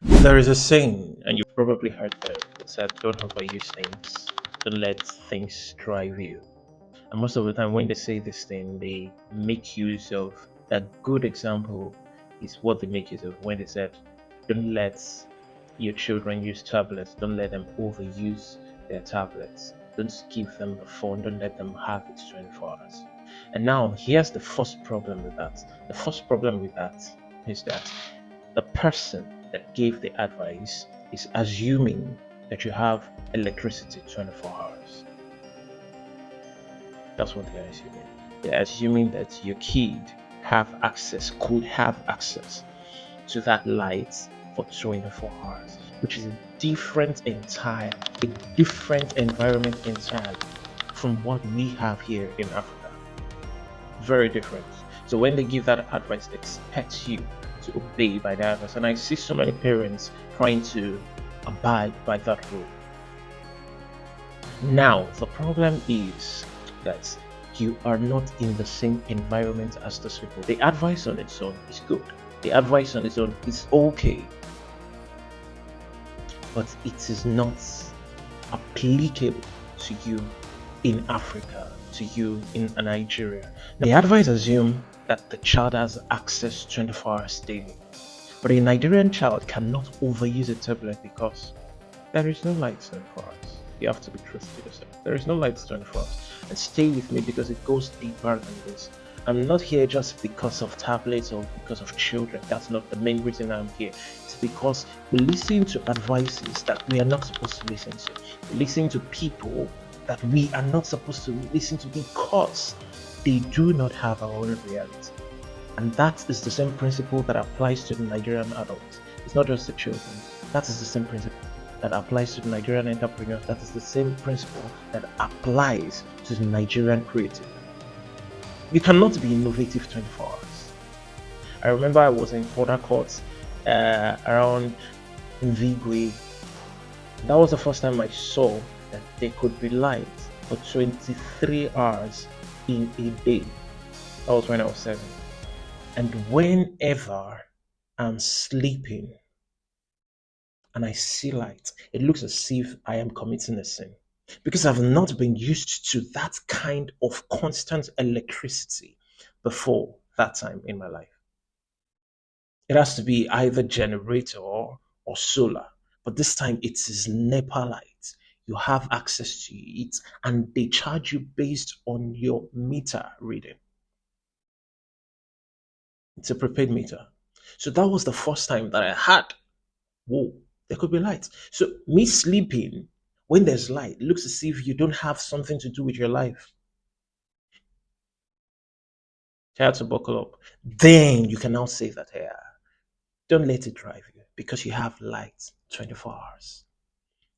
There is a saying, and you've probably heard it, that said, don't overuse things, don't let things drive you. And most of the time, when they say this thing, they make use of a good example, is what they make use of when they said, don't let your children use tablets, don't let them overuse their tablets, don't give them the phone, don't let them have it 24 hours. And now, here's the first problem with that. The first problem with that is that the person that gave the advice is assuming that you have electricity 24 hours. That's what they're assuming. They're assuming that your kid could have access to that light for 24 hours, which is a different environment entirely from what we have here in Africa. Very different. So when they give that advice, they expect you to obey by that advice. And I see so many parents trying to abide by that rule. Now, the problem is that you are not in the same environment as those people. The advice on its own is good. The advice on its own is okay. But it is not applicable to you in Africa, to you in Nigeria. Now, the advice assumes that the child has access 24 hours daily. But a Nigerian child cannot overuse a tablet because there is no light 24 hours. You have to be truthful to yourself. There is no light 24 hours. And stay with me because it goes deeper than this. I'm not here just because of tablets or because of children. That's not the main reason I'm here. It's because we listen to advices that we are not supposed to listen to. We listen to people that we are not supposed to listen to because they do not have our own reality. And that is the same principle that applies to the Nigerian adults. It's not just the children. That is the same principle that applies to the Nigerian entrepreneurs. That is the same principle that applies to the Nigerian creative. You cannot be innovative 24 hours. I remember I was in Port Harcourt around Vigwe. That was the first time I saw that there could be light for 23 hours in a day. That was when I was 7. And whenever I'm sleeping and I see light, it looks as if I am committing a sin. Because I've not been used to that kind of constant electricity before that time in my life. It has to be either generator or solar. But this time it is NEPA light. You have access to it and they charge you based on your meter reading. It's a prepaid meter. So that was the first time that I had, whoa, there could be light. So me sleeping, when there's light, it looks as if you don't have something to do with your life. You have to buckle up. Then you can now say that, hey, don't let it drive you because you have light 24 hours.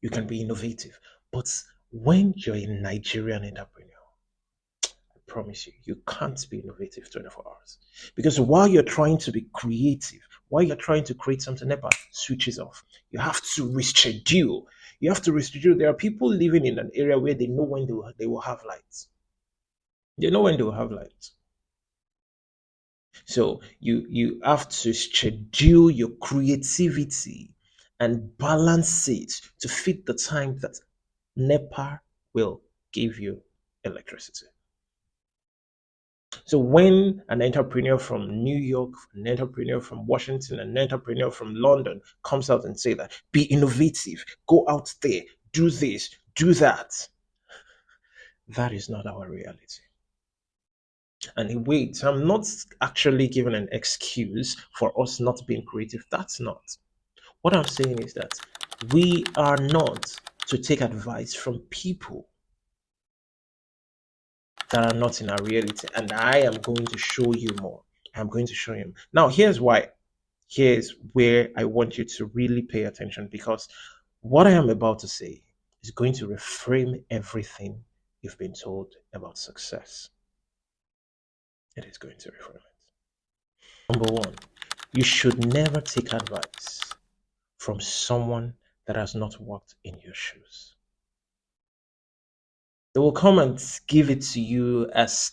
You can be innovative. But when you're a Nigerian entrepreneur, I promise you, you can't be innovative 24 hours. Because while you're trying to be creative, while you're trying to create something, NEPA switches off. You have to reschedule. You have to reschedule. There are people living in an area where they know when they will have lights. They know when they will have lights. So you have to schedule your creativity and balance it to fit the time that NEPA will give you electricity. So when an entrepreneur from New York, an entrepreneur from Washington, an entrepreneur from London comes out and say that, be innovative, go out there, do this, do that, that is not our reality. And wait, I'm not actually giving an excuse for us not being creative. That's not. What I'm saying is that we are not to take advice from people that are not in our reality. And I am going to show you more. I'm going to show you. Now, here's why. Here's where I want you to really pay attention because what I am about to say is going to reframe everything you've been told about success. It is going to reframe it. Number one, you should never take advice from someone that has not walked in your shoes. They will come and give it to you as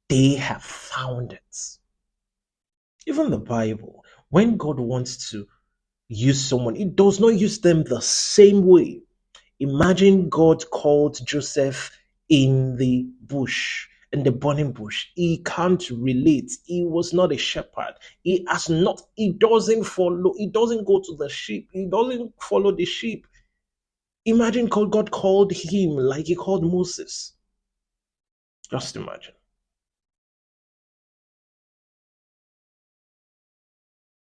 they have found it. Even the Bible, when God wants to use someone, it does not use them the same way. Imagine God called Joseph in the bush, in the burning bush. He can't relate. He was not a shepherd. He has not, he doesn't follow, he doesn't go to the sheep, he doesn't follow the sheep. Imagine God called him like he called Moses. Just imagine.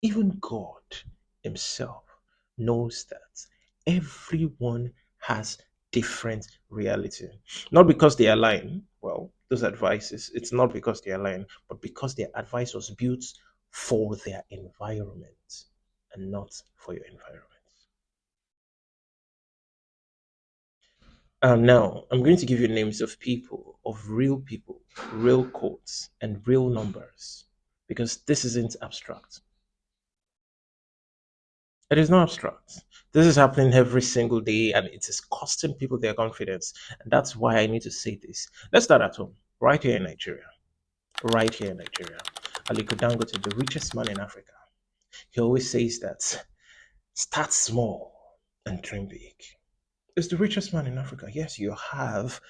Even God Himself knows that everyone has different reality. Not because they align, well, those advices, it's not because they align, but because their advice was built for their environment and not for your environment. Now, I'm going to give you names of people, real quotes, and real numbers, because this isn't abstract. It is not abstract. This is happening every single day and it is costing people their confidence. And that's why I need to say this. Let's start at home, right here in Nigeria. Right here in Nigeria. Aliko Dangote, the richest man in Africa, he always says that start small and dream big. He's the richest man in Africa. Yes, you have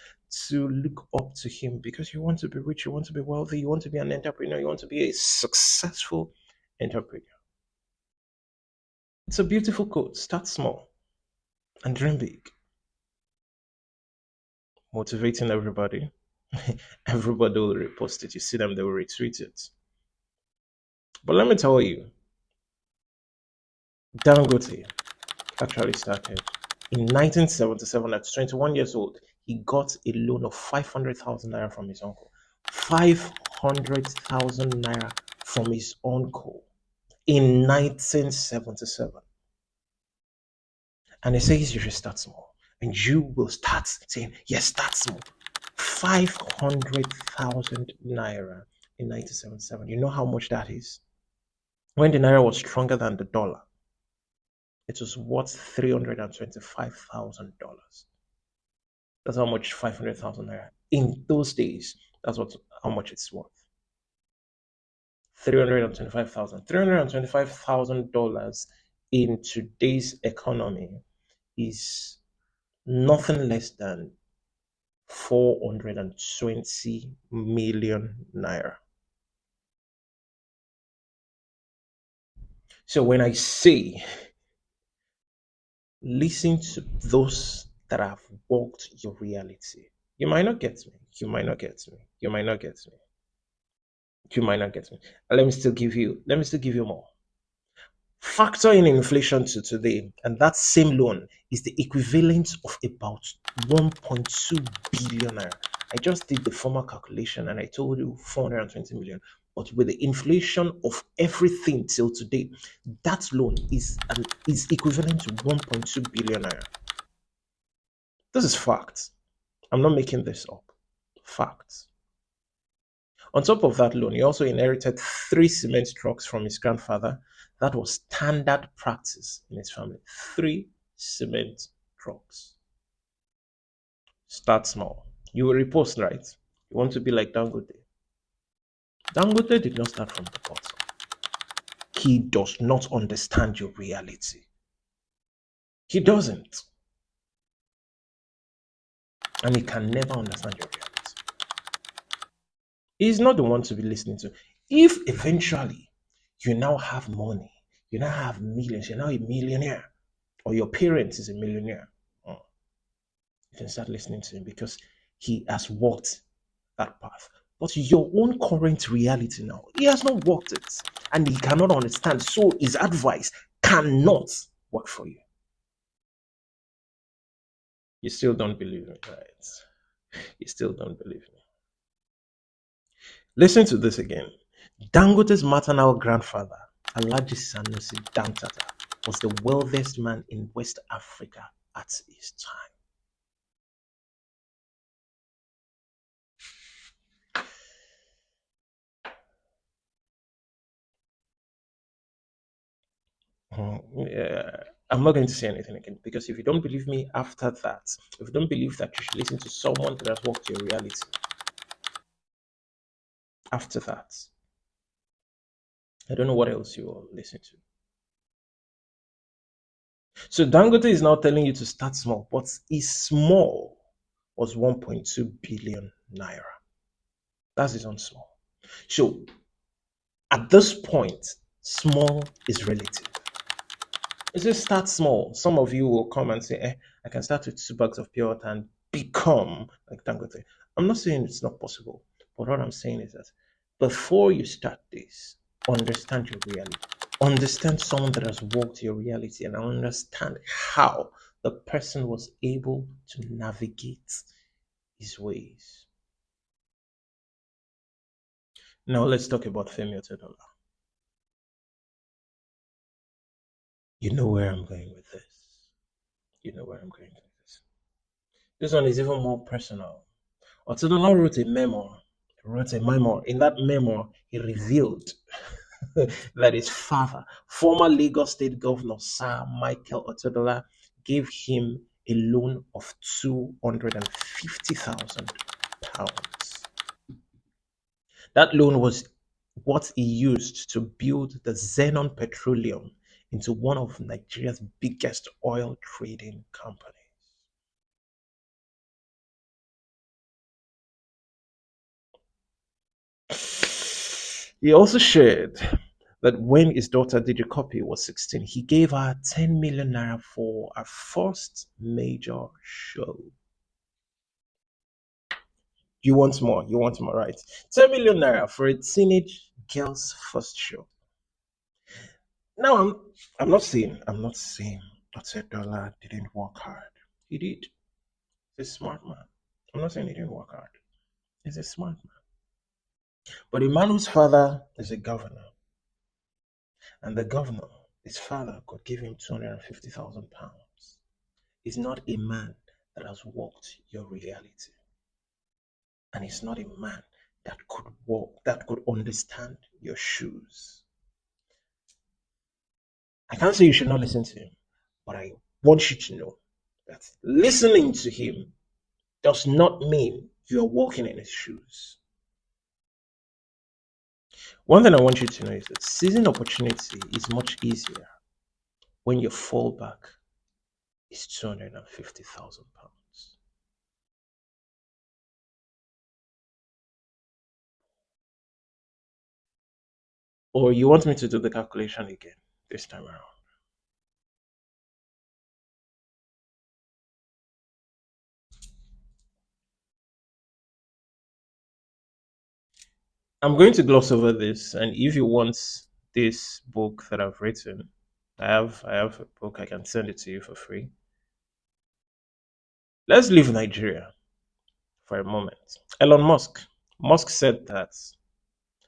to look up to him because you want to be rich, you want to be wealthy, you want to be an entrepreneur, you want to be a successful entrepreneur. It's a beautiful quote. Start small and dream big. Motivating everybody. Everybody will repost it. You see them, they will retweet it. But let me tell you, Dangote actually started in 1977 at 21 years old. He got a loan of 500,000 naira from his uncle. 500,000 naira from his uncle in 1977. And he says you should start small. And you will start saying, yes, start small. 500,000 naira in 1977. You know how much that is? When the naira was stronger than the dollar, it was worth $325,000. That's how much 500,000 naira. In those days, that's how much it's worth. 325,000. $325,000 in today's economy is nothing less than 420 million naira. So when I say listen to those that have walked your reality, you might not get me. You might not get me. You might not get me. You might not get me. And let me still give you more. Factor in inflation to today, and that same loan is the equivalent of about 1.2 billion naira. I just did the former calculation and I told you 420 million. But with the inflation of everything till today, that loan is equivalent to 1.2 billion naira. This is fact. I'm not making this up. Facts. On top of that loan, he also inherited 3 cement trucks from his grandfather. That was standard practice in his family. 3 cement trucks. Start small. You will repost, right? You want to be like Dangote. Dangote did not start from the bottom. He does not understand your reality. He doesn't. And he can never understand your reality. He's not the one to be listening to. If eventually you now have money, you now have millions, you're now a millionaire, or your parents is a millionaire, you can start listening to him because he has walked that path. But your own current reality now, he has not walked it and he cannot understand. So his advice cannot work for you. You still don't believe me, right? You still don't believe me. Listen to this again. Dangote's maternal grandfather, Alhaji Sanusi Dantata, was the wealthiest man in West Africa at his time. Yeah, I'm not going to say anything again because if you don't believe me after that, if you don't believe that you should listen to someone that has walked your reality, after that, I don't know what else you will listen to. So Dangote is now telling you to start small, but his small was 1.2 billion naira. That's his own small. So at this point, small is relative. You just start small. Some of you will come and say, I can start with 2 bags of pure water and become like Dangote. I'm not saying it's not possible, but what I'm saying is that before you start this, understand your reality. Understand someone that has walked your reality and understand how the person was able to navigate his ways. Now let's talk about Femi Otedola. You know where I'm going with this. You know where I'm going with this. This one is even more personal. Otedola wrote a memoir. He wrote a memoir. In that memoir, he revealed that his father, former Lagos State Governor Sir Michael Otedola, gave him a loan of £250,000. That loan was what he used to build the Xenon Petroleum into one of Nigeria's biggest oil trading companies. He also shared that when his daughter Didikopi was 16, he gave her 10 million naira for her first major show. You want more? You want more, right? 10 million naira for a teenage girl's first show. Now I'm not saying Otedola didn't work hard. He did. He's a smart man. I'm not saying he didn't work hard. He's a smart man. But a man whose father is a governor, and the governor, his father, could give him £250,000, is not a man that has walked your reality. And he's not a man that could walk, that could understand your shoes. I can't say you should not listen to him, but I want you to know that listening to him does not mean you are walking in his shoes. One thing I want you to know is that seizing opportunity is much easier when your fallback is £250,000. Or you want me to do the calculation again this time around? I'm going to gloss over this, and if you want this book that I've written, I have a book. I can send it to you for free. Let's leave Nigeria for a moment. Elon Musk said that,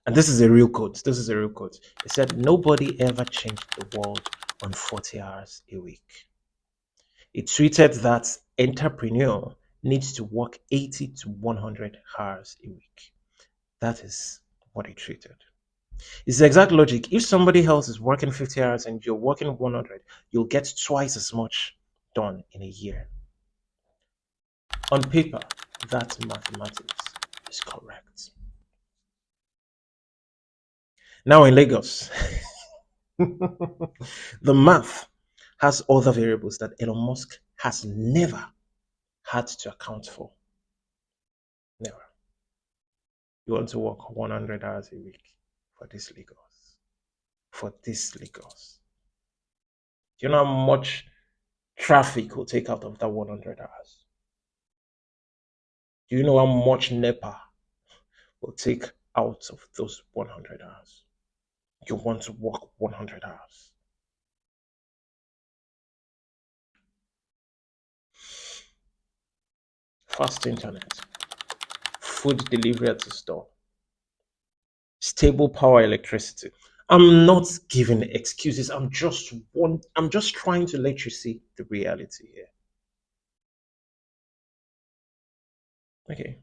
and this is a real quote. This is a real quote. He said, "Nobody ever changed the world on 40 hours a week." He tweeted that entrepreneur needs to work 80 to 100 hours a week. That is what he tweeted. It's the exact logic. If somebody else is working 50 hours and you're working 100, you'll get twice as much done in a year. On paper, that mathematics is correct. Now in Lagos, the math has other variables that Elon Musk has never had to account for. Never. You want to work 100 hours a week for this Lagos. For this Lagos. Do you know how much traffic will take out of that 100 hours? Do you know how much NEPA will take out of those 100 hours? You want to work 100 hours. Fast internet, food delivery at the store, stable power electricity. I'm not giving excuses. I'm just trying to let you see the reality here. Okay.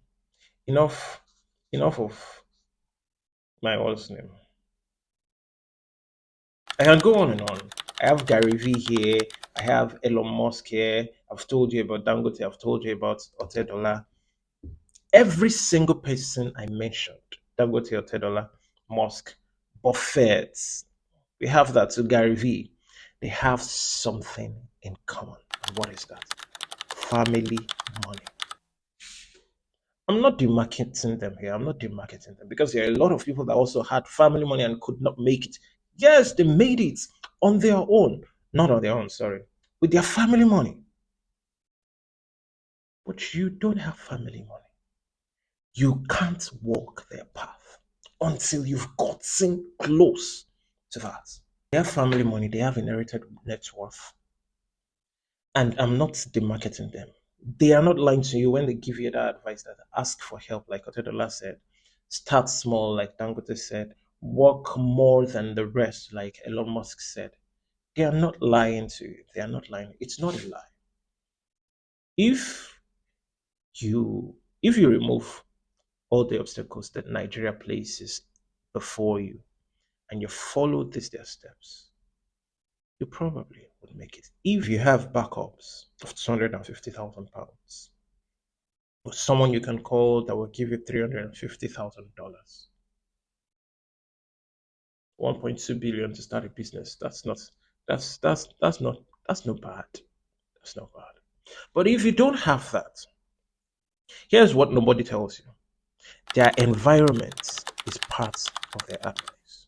Enough of my what's name. I can go on and on. I have Gary V here. I have Elon Musk here. I've told you about Dangote. I've told you about Otedola. Every single person I mentioned, Dangote, Otedola, Musk, Buffett, we have that to Gary V. they have something in common. And what is that? Family money. I'm not demarketing them here. I'm not demarketing them because there are a lot of people that also had family money and could not make it. Yes, they made it on their own. Not on their own, sorry. With their family money. But you don't have family money. You can't walk their path until you've gotten close to that. They have family money, they have inherited net worth. And I'm not demarketing them. They are not lying to you when they give you that advice that ask for help, like Otedola said. Start small, like Dangote said. Work more than the rest, like Elon Musk said. They are not lying to you. They are not lying. It's not a lie. If if you remove all the obstacles that Nigeria places before you and you follow their steps, you probably would make it. If you have backups of £250,000, or someone you can call that will give you $350,000, 1.2 billion to start a business, that's not bad. That's not bad. But if you don't have that, here's what nobody tells you. Their environment is part of their advice.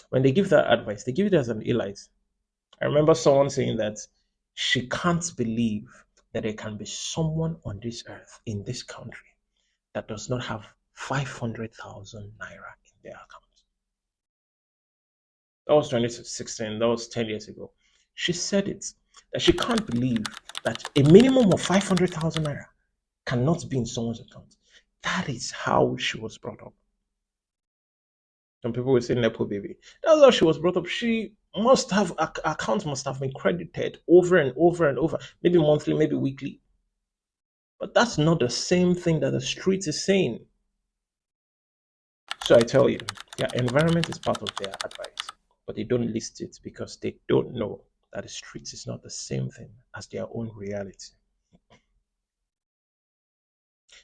When they give that advice, they give it as an elite. I remember someone saying that she can't believe that there can be someone on this earth, in this country, that does not have 500,000 naira in their account. That was 2016, that was 10 years ago. She said it, that she can't believe that a minimum of 500,000 naira cannot be in someone's account. That is how she was brought up. Some people will say Nepo baby. That's how she was brought up. She must have, account must have been credited over and over and over, maybe monthly, maybe weekly. But that's not the same thing that the street is saying. So I tell you, their environment is part of their advice, but they don't list it because they don't know that the street is not the same thing as their own reality.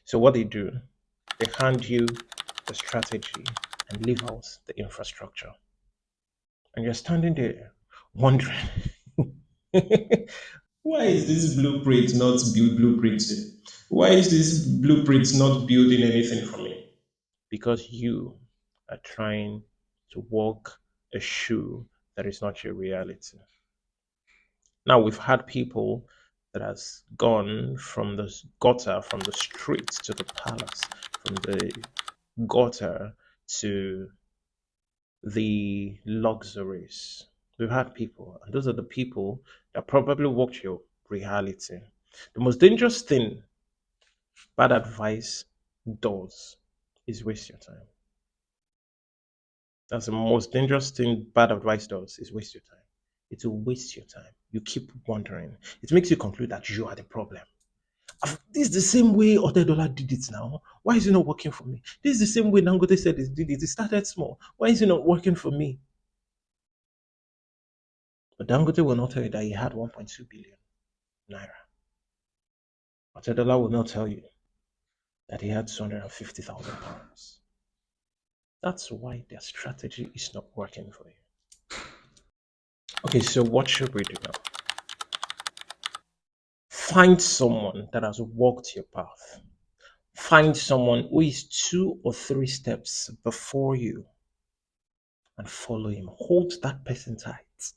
So what they do, they hand you the strategy and leave out the infrastructure. And you're standing there wondering, why is this blueprint not blueprinting? Why is this blueprint not building anything for me? Because you are trying to walk a shoe that is not your reality. Now we've had people that has gone from the gutter, from the streets to the palace, from the gutter to the luxuries. We've had people, and those are the people that probably walked your reality. The most dangerous thing bad advice does is waste your time. That's the most dangerous thing bad advice does is waste your time. It will waste your time. You keep wondering. It makes you conclude that you are the problem. This is the same way Otedola did it now. Why is it not working for me? This is the same way Dangote said it did it. It started small. Why is it not working for me? But Dangote will not tell you that he had 1.2 billion naira. Otedola will not tell you that he had 250,000 pounds. That's why their strategy is not working for you. Okay, so what should we do now? Find someone that has walked your path. Find someone who is 2 or 3 steps before you and follow him. Hold that person tight.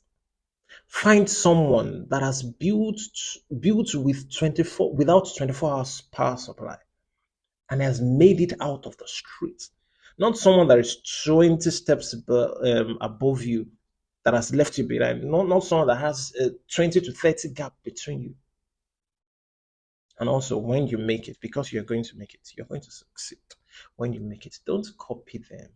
Find someone that has built with 24 without 24 hours power supply and has made it out of the street. Not someone that is 20 steps above you that has left you behind. Not someone that has a 20 to 30 gap between you. And also, when you make it, because you're going to make it, you're going to succeed. When you make it, don't copy them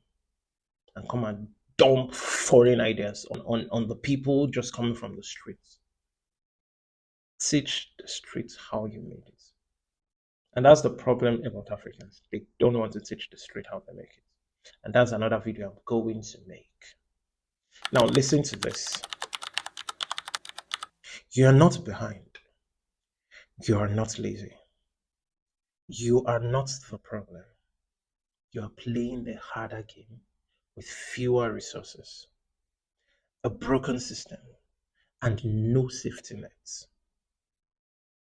and come and dump foreign ideas on the people just coming from the streets. Teach the streets how you made it. And that's the problem about Africans. They don't want to teach the street how they make it. And that's another video I'm going to make. Now, listen to this. You are not behind. You are not lazy. You are not the problem. You are playing the harder game with fewer resources. a broken system, and no safety nets.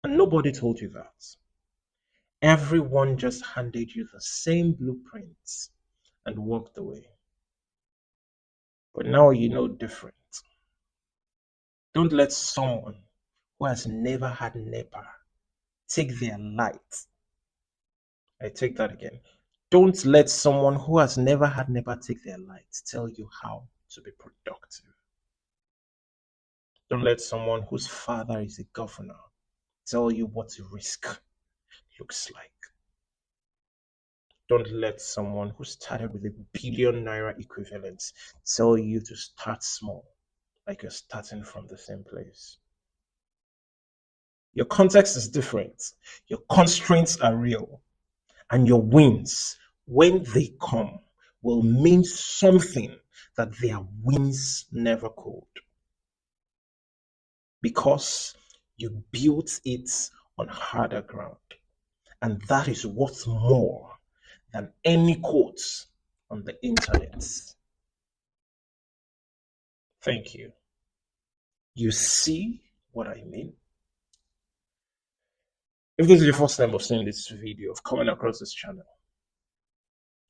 And nobody told you that. Everyone just handed you the same blueprints and walked away. But now you know different. Don't let someone who has never had NEPA take their light. I take that again. Don't let someone who has never had NEPA take their light tell you how to be productive. Don't let someone whose father is a governor tell you what risk looks like. Don't let someone who started with a 1 billion naira equivalent tell you to start small, like you're starting from the same place. Your context is different. Your constraints are real. And your wins, when they come, will mean something that their wins never could. Because you built it on harder ground. And that is worth more than any quotes on the internet. Thank you. You see what I mean? If this is your first time of seeing this video, of coming across this channel,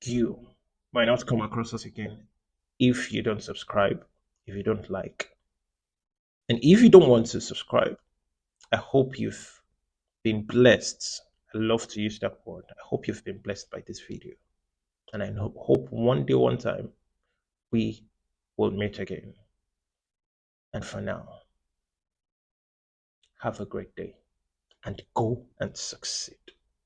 you might not come across us again if you don't subscribe, if you don't like. And if you don't want to subscribe, I hope you've been blessed. I love to use that word. I hope you've been blessed by this video. And I hope one day, one time, we will meet again. And for now, have a great day and go and succeed.